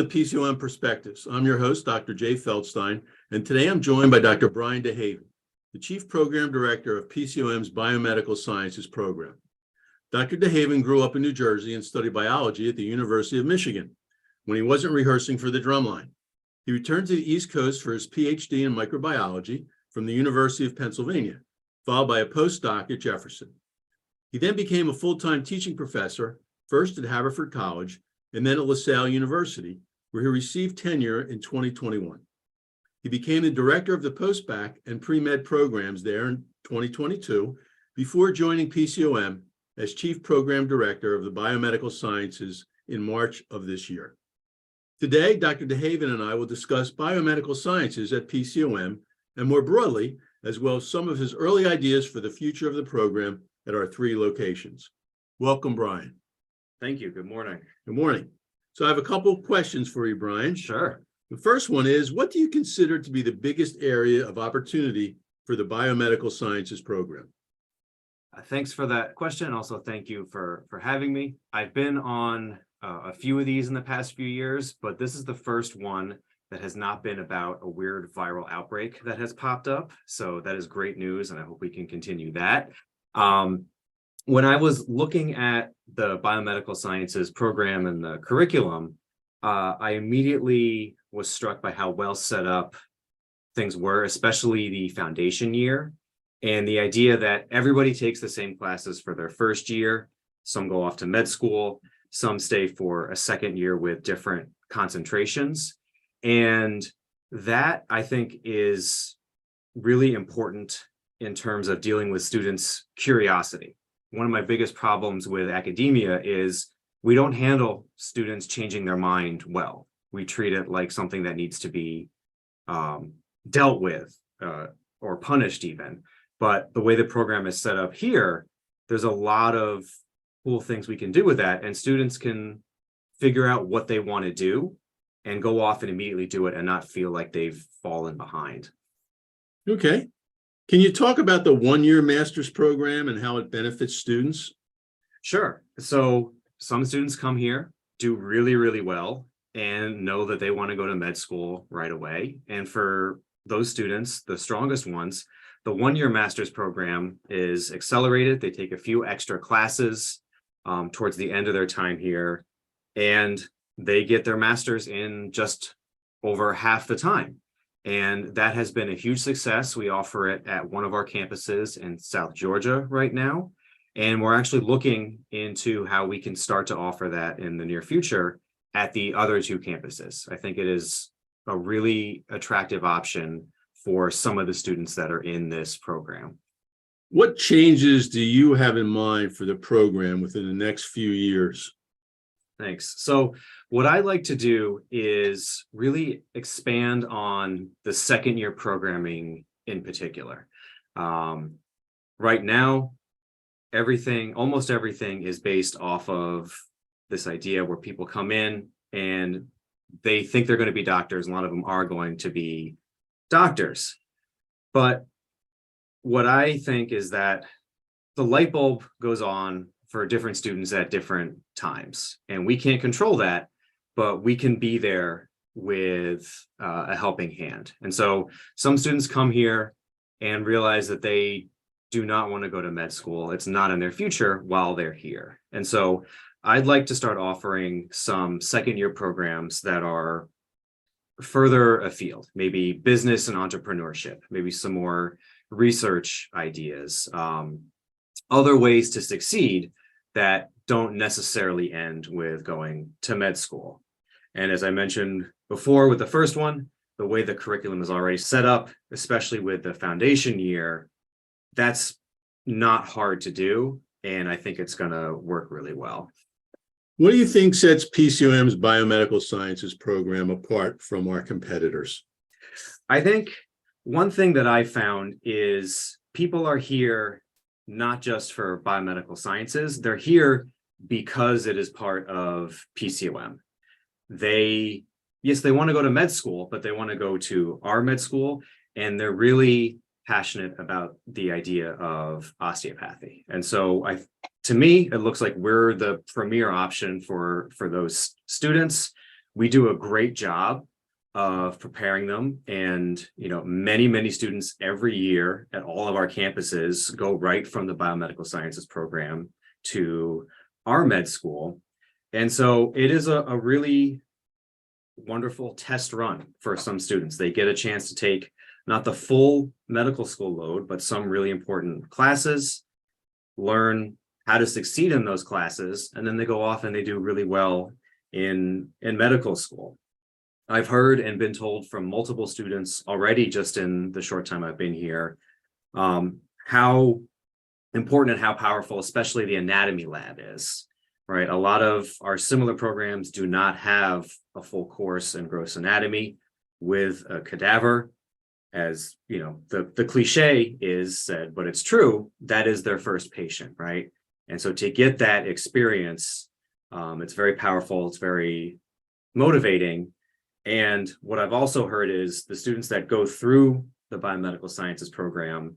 PCOM Perspectives. I'm your host, Dr. Jay Feldstein, and today I'm joined by Dr. Brian DeHaven, the Chief Program Director of PCOM's Biomedical Sciences program. Dr. DeHaven grew up in New Jersey and studied biology at the University of Michigan when he wasn't rehearsing for the drumline. He returned to the East Coast for his PhD in microbiology from the University of Pennsylvania, followed by a postdoc at Jefferson. He then became a full-time teaching professor, first at Haverford College, and then at LaSalle University, where he received tenure in 2021. He became the director of the postbac and pre-med programs there in 2022 before joining PCOM as chief program director of the Biomedical Sciences in March of this year. Today, Dr. DeHaven and I will discuss biomedical sciences at PCOM and more broadly, as well as some of his early ideas for the future of the program at our 3 locations. Welcome, Brian. Thank you. Good morning. Good morning. So I have a couple of questions for you, Brian. Sure. The first one is, what do you consider to be the biggest area of opportunity for the biomedical sciences program? Thanks for that question. Also, thank you for having me. I've been on a few of these in the past few years, but this is the first one that has not been about a weird viral outbreak that has popped up. So that is great news, and I hope we can continue that. When I was looking at the biomedical sciences program and the curriculum, I immediately was struck by how well set up things were, especially the foundation year, and the idea that everybody takes the same classes for their first year. Some go off to med school, some stay for a second year with different concentrations. And that, I think, is really important in terms of dealing with students' curiosity. One of my biggest problems with academia is we don't handle students changing their mind well. We treat it like something that needs to be dealt with or punished even. But the way the program is set up here, there's a lot of cool things we can do with that, and students can figure out what they want to do and go off and immediately do it and not feel like they've fallen behind. Okay. Can you talk about the one-year master's program and how it benefits students? Sure. So some students come here, do really, really well, and know that they want to go to med school right away. And for those students, the strongest ones, the one-year master's program is accelerated. They take a few extra classes towards the end of their time here, and they get their master's in just over half the time. And that has been a huge success. We offer it at one of our campuses in South Georgia right now. And we're actually looking into how we can start to offer that in the near future at the other 2 campuses. I think it is a really attractive option for some of the students that are in this program. What changes do you have in mind for the program within the next few years? Thanks. So what I like to do is really expand on the second year programming in particular. Right now, almost everything is based off of this idea where people come in and they think they're going to be doctors. A lot of them are going to be doctors. But what I think is that the light bulb goes on for different students at different times, and we can't control that, but we can be there with a helping hand. And so some students come here and realize that they do not want to go to med school. It's not in their future while they're here. And so I'd like to start offering some second year programs that are further afield, maybe business and entrepreneurship, maybe some more research ideas, other ways to succeed that don't necessarily end with going to med school. And as I mentioned before with the first one, the way the curriculum is already set up, especially with the foundation year, that's not hard to do. And I think it's going to work really well. What do you think sets PCOM's biomedical sciences program apart from our competitors? I think one thing that I found is people are here not just for biomedical sciences, they're here because it is part of PCOM. They want to go to med school, but they want to go to our med school, and they're really passionate about the idea of osteopathy. And so to me, it looks like we're the premier option for those students. we do a great job of preparing them. And, many students every year at all of our campuses go right from the biomedical sciences program to our med school. And so it is a really wonderful test run for some students. They get a chance to take not the full medical school load, but some really important classes, learn how to succeed in those classes, and then they go off and they do really well in medical school. I've heard and been told from multiple students already, just in the short time I've been here, how important and how powerful, especially the anatomy lab is, right? A lot of our similar programs do not have a full course in gross anatomy with a cadaver. As the cliche is said, but it's true, that is their first patient, right? And so to get that experience, it's very powerful, it's very motivating. And what I've also heard is the students that go through the biomedical sciences program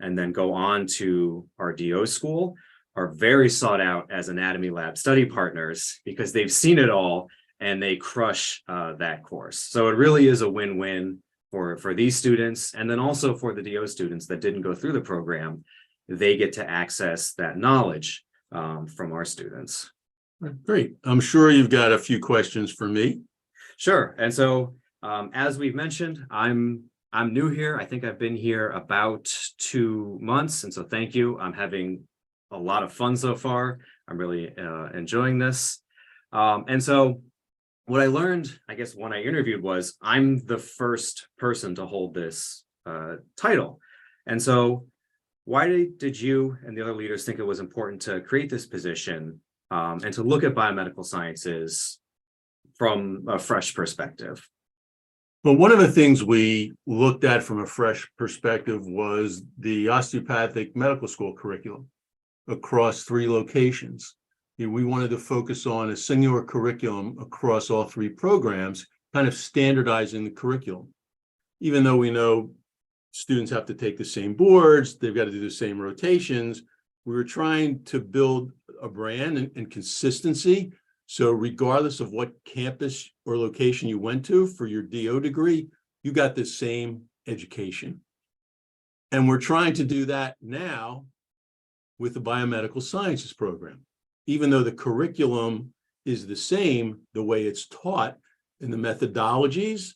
and then go on to our DO school are very sought out as anatomy lab study partners because they've seen it all and they crush that course. So it really is a win-win for these students, and then also for the DO students that didn't go through the program. They get to access that knowledge from our students. Great. I'm sure you've got a few questions for me. Sure. And so as we've mentioned, I'm new here. I think I've been here about 2 months. And so thank you. I'm having a lot of fun so far. I'm really enjoying this. And so what I learned, I guess, when I interviewed was I'm the first person to hold this title. And so why did you and the other leaders think it was important to create this position and to look at biomedical sciences from a fresh perspective? Well, one of the things we looked at from a fresh perspective was the osteopathic medical school curriculum across 3 locations. We wanted to focus on a singular curriculum across all 3 programs, kind of standardizing the curriculum. Even though we know students have to take the same boards, they've got to do the same rotations, we were trying to build a brand and consistency. So regardless of what campus or location you went to for your DO degree, you got the same education. And we're trying to do that now with the biomedical sciences program. Even though the curriculum is the same, the way it's taught and the methodologies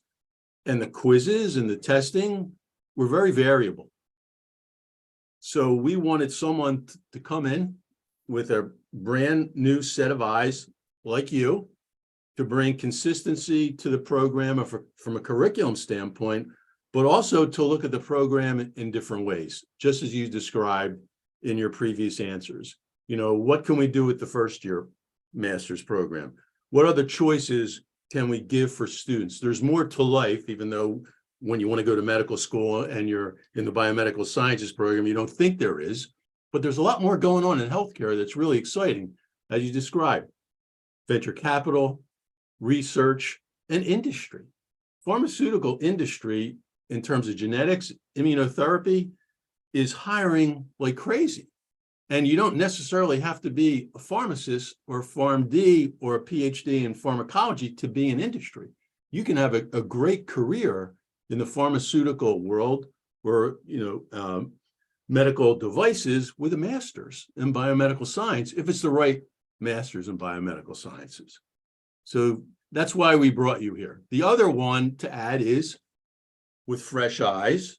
and the quizzes and the testing were very variable. So we wanted someone to come in with a brand new set of eyes like you to bring consistency to the program from a curriculum standpoint, but also to look at the program in different ways, just as you described in your previous answers. What can we do with the first year master's program? What other choices can we give for students? There's more to life, even though when you want to go to medical school and you're in the biomedical sciences program, you don't think there is, but there's a lot more going on in healthcare that's really exciting, as you described. Venture capital, research, and industry. Pharmaceutical industry, in terms of genetics, immunotherapy, is hiring like crazy. And you don't necessarily have to be a pharmacist or PharmD or a PhD in pharmacology to be in industry. You can have a great career in the pharmaceutical world or medical devices with a master's in biomedical science if it's the right master's in biomedical sciences. So that's why we brought you here. The other one to add is, with fresh eyes,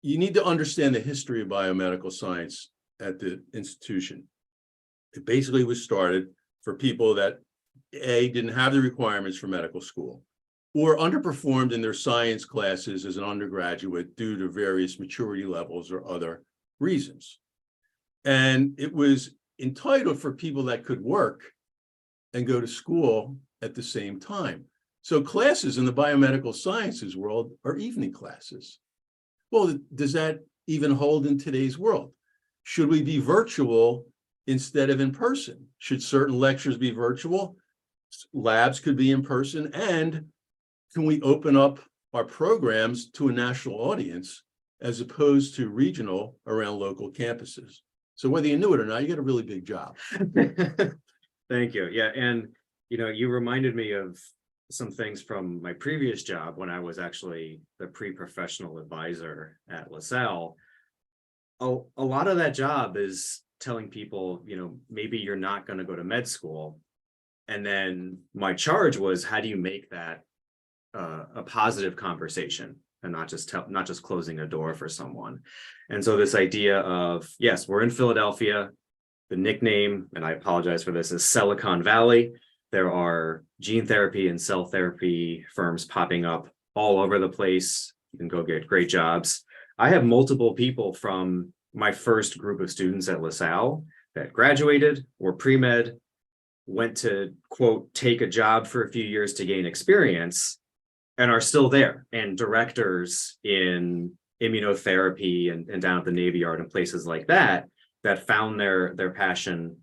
you need to understand the history of biomedical science at the institution. It basically was started for people that didn't have the requirements for medical school or underperformed in their science classes as an undergraduate due to various maturity levels or other reasons. And it was entitled for people that could work and go to school at the same time. So classes in the biomedical sciences world are evening classes. Well, does that even hold in today's world? Should we be virtual instead of in person? Should certain lectures be virtual? Labs could be in person. And can we open up our programs to a national audience as opposed to regional around local campuses? So whether you knew it or not, you got a really big job. Thank you. Yeah. And You reminded me of some things from my previous job when I was actually the pre-professional advisor at LaSalle. A lot of that job is telling people, maybe you're not going to go to med school. And then my charge was, how do you make that a positive conversation and not just closing a door for someone? And so this idea of, yes, we're in Philadelphia. The nickname, and I apologize for this, is Silicon Valley. There are gene therapy and cell therapy firms popping up all over the place. You can go get great jobs. I have multiple people from my first group of students at LaSalle that graduated, were pre-med, went to, quote, take a job for a few years to gain experience, and are still there, and directors in immunotherapy and down at the Navy Yard and places like that found their passion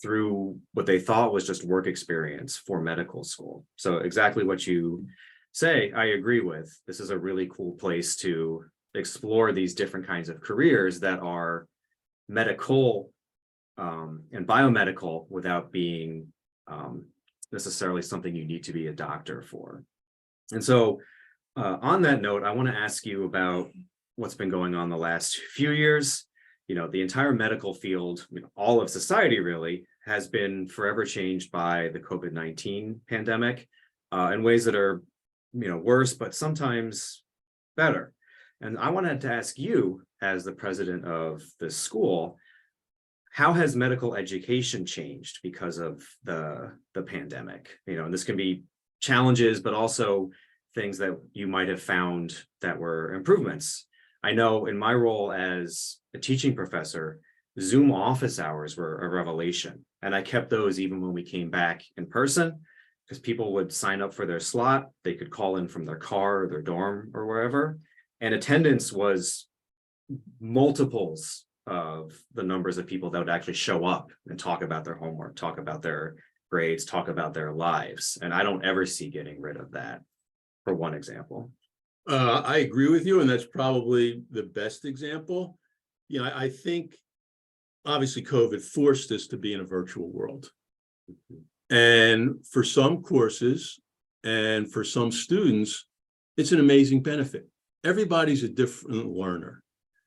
through what they thought was just work experience for medical school. So exactly what you say, I agree with. This is a really cool place to explore these different kinds of careers that are medical and biomedical without being necessarily something you need to be a doctor for. And so on that note, I want to ask you about what's been going on the last few years. The entire medical field, all of society really, has been forever changed by the COVID-19 pandemic in ways that are, worse, but sometimes better. And I wanted to ask you, as the president of this school, how has medical education changed because of the pandemic? And this can be challenges, but also things that you might have found that were improvements. I know in my role as a teaching professor, Zoom office hours were a revelation. And I kept those even when we came back in person, because people would sign up for their slot. They could call in from their car or their dorm or wherever. And attendance was multiples of the numbers of people that would actually show up and talk about their homework, talk about their grades, talk about their lives. And I don't ever see getting rid of that, for one example. I agree with you, and that's probably the best example. I think obviously COVID forced us to be in a virtual world. And for some courses and for some students, it's an amazing benefit. Everybody's a different learner,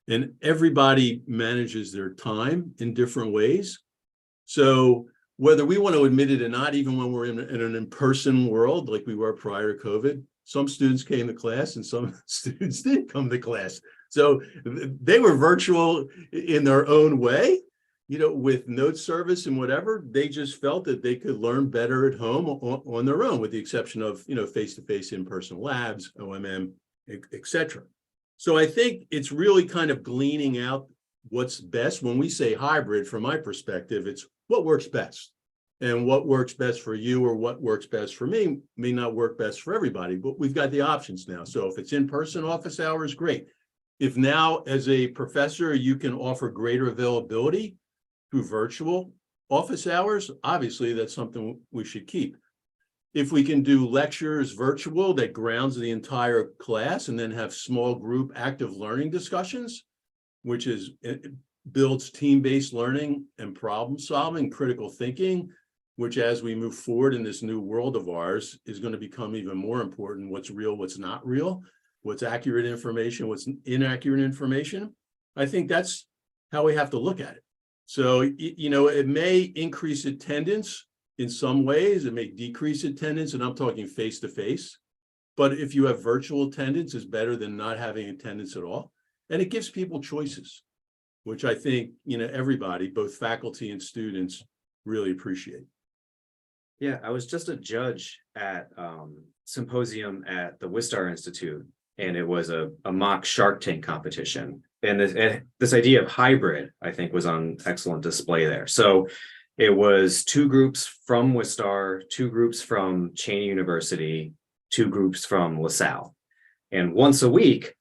and everybody manages their time in different ways. So whether we want to admit it or not, even when we're in an in-person world like we were prior to COVID, some students came to class and some students didn't come to class. So they were virtual in their own way, with note service and whatever. They just felt that they could learn better at home on their own, with the exception of, face-to-face in-person labs, OMM, et cetera. So I think it's really kind of gleaning out what's best. When we say hybrid, from my perspective, it's what works best. And what works best for you or what works best for me may not work best for everybody, but we've got the options now. So if it's in-person office hours, great. If now, as a professor, you can offer greater availability through virtual office hours, obviously that's something we should keep. If we can do lectures virtual that grounds the entire class and then have small group active learning discussions, which builds team-based learning and problem solving, critical thinking, which as we move forward in this new world of ours is going to become even more important. What's real, what's not real, what's accurate information, what's inaccurate information. I think that's how we have to look at it. So, it may increase attendance in some ways, it may decrease attendance, and I'm talking face-to-face. But if you have virtual attendance, it's better than not having attendance at all. And it gives people choices, which I think, everybody, both faculty and students, really appreciate. Yeah, I was just a judge at symposium at the Wistar Institute, and it was a mock Shark Tank competition. And this idea of hybrid, I think, was on excellent display there. So it was 2 groups from Wistar, 2 groups from Cheney University, 2 groups from LaSalle. And once a week,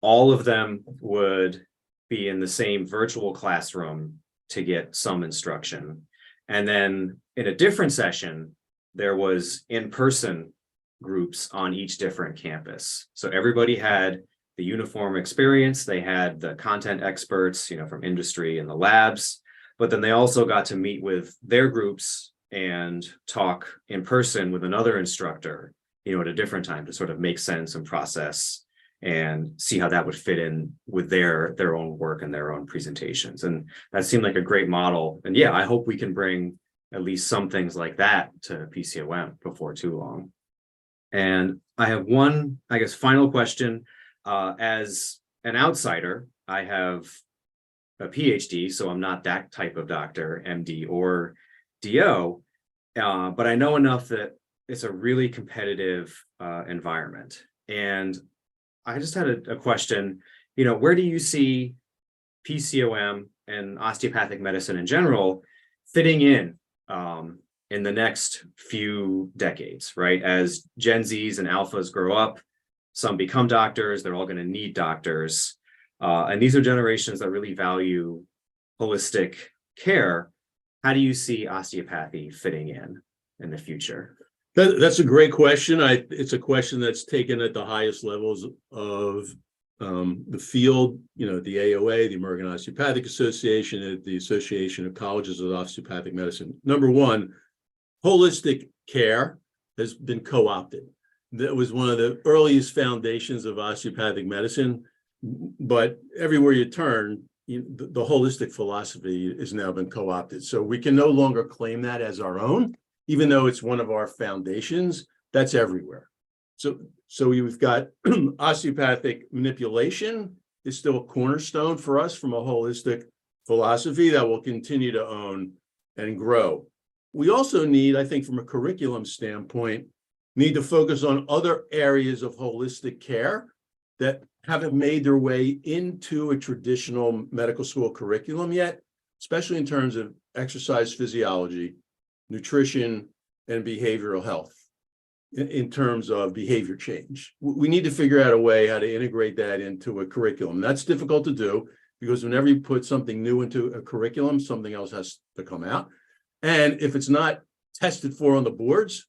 all of them would be in the same virtual classroom to get some instruction. And then in a different session, there was in-person groups on each different campus. So everybody had the uniform experience. They had the content experts, from industry and the labs, but then they also got to meet with their groups and talk in person with another instructor, at a different time to sort of make sense and process and see how that would fit in with their own work and their own presentations. And that seemed like a great model. And yeah, I hope we can bring at least some things like that to PCOM before too long. And I have one, I guess, final question. As an outsider, I have a PhD, so I'm not that type of doctor, MD or DO, but I know enough that it's a really competitive environment. And I just had a question, where do you see PCOM and osteopathic medicine in general fitting in the next few decades, right? As Gen Zs and Alphas grow up, some become doctors, they're all going to need doctors. And these are generations that really value holistic care. How do you see osteopathy fitting in the future? That's a great question. It's a question that's taken at the highest levels of the field, the AOA, the American Osteopathic Association, the Association of Colleges of Osteopathic Medicine. Number one, holistic care has been co-opted. That was one of the earliest foundations of osteopathic medicine, but everywhere you turn, the holistic philosophy has now been co-opted. So we can no longer claim that as our own, even though it's one of our foundations. That's everywhere. So we've got osteopathic manipulation is still a cornerstone for us from a holistic philosophy that will continue to own and grow. We also need, I think, from a curriculum standpoint, need to focus on other areas of holistic care that haven't made their way into a traditional medical school curriculum yet, especially in terms of exercise physiology, nutrition, and behavioral health, in terms of behavior change. We need to figure out a way how to integrate that into a curriculum. That's difficult to do because whenever you put something new into a curriculum, something else has to come out. And if it's not tested for on the boards,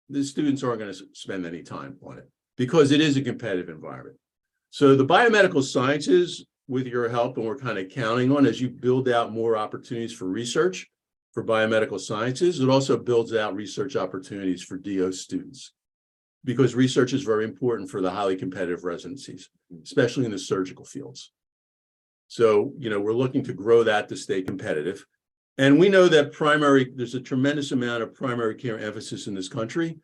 the students aren't going to spend any time on it because it is a competitive environment. So the biomedical sciences, with your help, and we're kind of counting on as you build out more opportunities for research for biomedical sciences, it also builds out research opportunities for DO students because research is very important for the highly competitive residencies, especially in the surgical fields. So, we're looking to grow that to stay competitive. And we know that there's a tremendous amount of primary care emphasis in this country.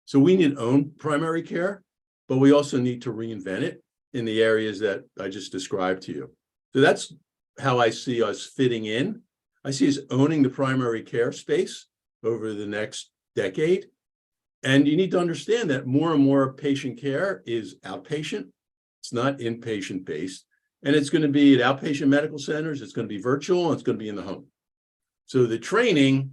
So we need to own primary care, but we also need to reinvent it in the areas that I just described to you. So that's how I see us fitting in. I see us owning the primary care space over the next decade. And you need to understand that more and more patient care is outpatient. It's not inpatient based. And it's going to be at outpatient medical centers. It's going to be virtual, and it's going to be in the home. So the training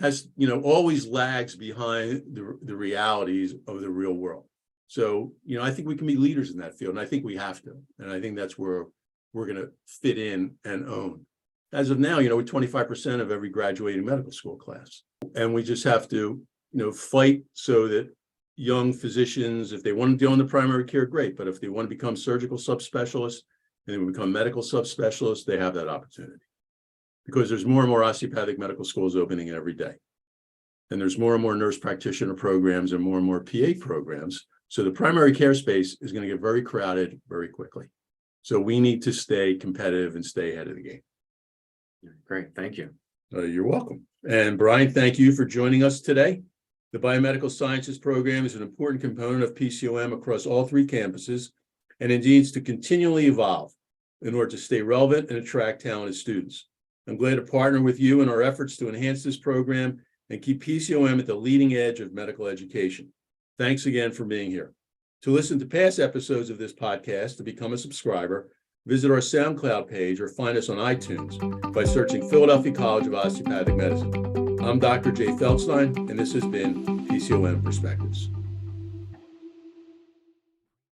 has, always lags behind the realities of the real world. So, I think we can be leaders in that field, and I think we have to. And I think that's where we're going to fit in and own. As of now, we're 25% of every graduating medical school class. And we just have to, fight so that young physicians, if they want to deal in the primary care, great. But if they want to become surgical subspecialists and they become medical subspecialists, they have that opportunity. Because there's more and more osteopathic medical schools opening every day. And there's more and more nurse practitioner programs and more PA programs. So the primary care space is going to get very crowded very quickly. So we need to stay competitive and stay ahead of the game. Great, thank you. You're welcome. And Brian, thank you for joining us today. The Biomedical Sciences program is an important component of PCOM across all three campuses, and it needs to continually evolve in order to stay relevant and attract talented students. I'm glad to partner with you in our efforts to enhance this program and keep PCOM at the leading edge of medical education. Thanks again for being here. To listen to past episodes of this podcast, to become a subscriber, visit our SoundCloud page or find us on iTunes by searching Philadelphia College of Osteopathic Medicine. I'm Dr. Jay Feldstein, and this has been PCOM Perspectives.